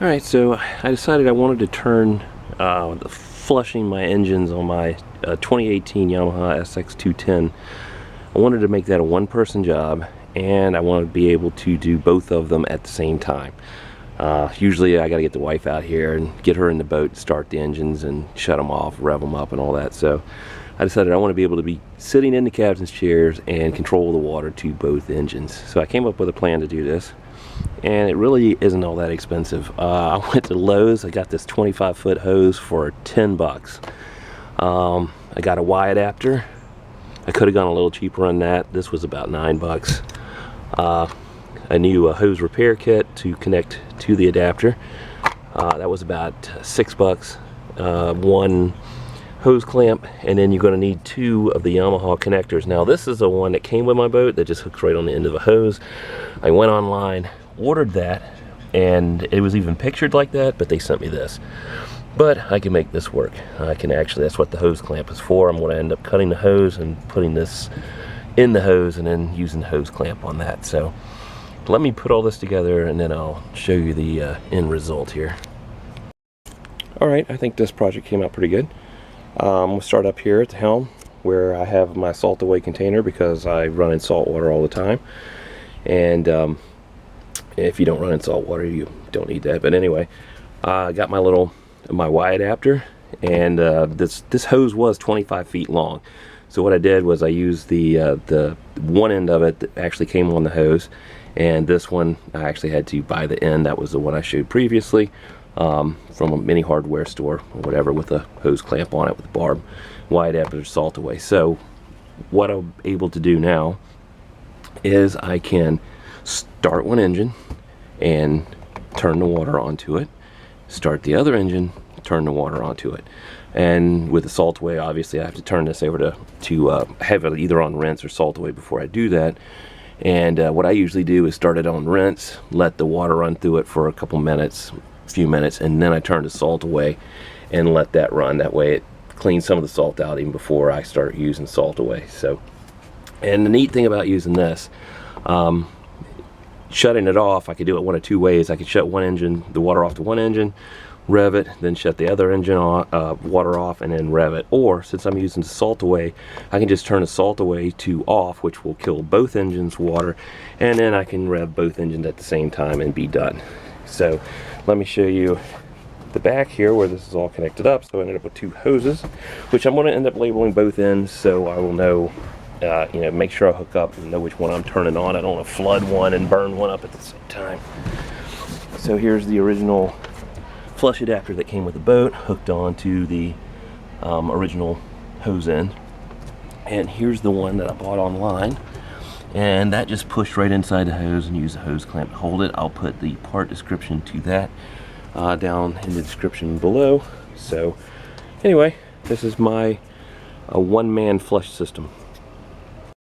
Alright, so I decided I wanted to turn the flushing my engines on my 2018 Yamaha SX210. I wanted to make that a one-person job, and I wanted to be able to do both of them at the same time. Usually I gotta get the wife out here and get her in the boat, start the engines and shut them off, rev them up and all that. So I decided I want to be able to be sitting in the captain's chairs and control the water to both engines. So I came up with a plan to do this, and it really isn't all that expensive. I went to Lowe's. I got this 25-foot hose for 10 bucks. I got a Y adapter. I could have gone a little cheaper on that. This was about 9 bucks. A new hose repair kit to connect to the adapter. That was about 6 bucks. One hose clamp, and then you're going to need 2 of the Yamaha connectors. Now this is the one that came with my boat that just hooks right on the end of the hose. I went online, ordered that, and it was even pictured like that, but they sent me this. But I can make this work. I can actually, that's what the hose clamp is for. I'm going to end up cutting the hose and putting this in the hose and then using the hose clamp on that. So let me put all this together and then I'll show you the end result here. Alright, I think this project came out pretty good. We'll start up here at the helm where I have my salt away container because I run in salt water all the time. And if you don't run in salt water, you don't need that. But anyway, I got my Y adapter, and this hose was 25 feet long. So what I did was I used the one end of it that actually came on the hose, and this one I actually had to buy the end. That was the one I showed previously. From a mini hardware store or whatever, with a hose clamp on it with a barb. Y adapter salt away. So what I'm able to do now is I can start one engine and turn the water onto it, start the other engine, turn the water onto it. And with the salt away, obviously I have to turn this over to have it either on rinse or salt away before I do that. And what I usually do is start it on rinse, let the water run through it for a few minutes, and then I turn the salt away and let that run. That way it cleans some of the salt out even before I start using salt away. So, and the neat thing about using this, shutting it off, I could do it one of 2 ways. I could shut the water off to one engine, rev it, then shut the other engine water off, and then rev it. Or since I'm using the salt away, I can just turn the salt away to off, which will kill both engines' water, and then I can rev both engines at the same time and be done. So let me show you the back here where this is all connected up. So I ended up with 2 hoses, which I'm going to end up labeling both ends so I will know, make sure I hook up and know which one I'm turning on. I don't want to flood one and burn one up at the same time. So here's the original flush adapter that came with the boat, hooked onto the original hose end. And here's the one that I bought online. And that just pushed right inside the hose and used the hose clamp to hold it. I'll put the part description to that down in the description below. So anyway, this is my one-man flush system.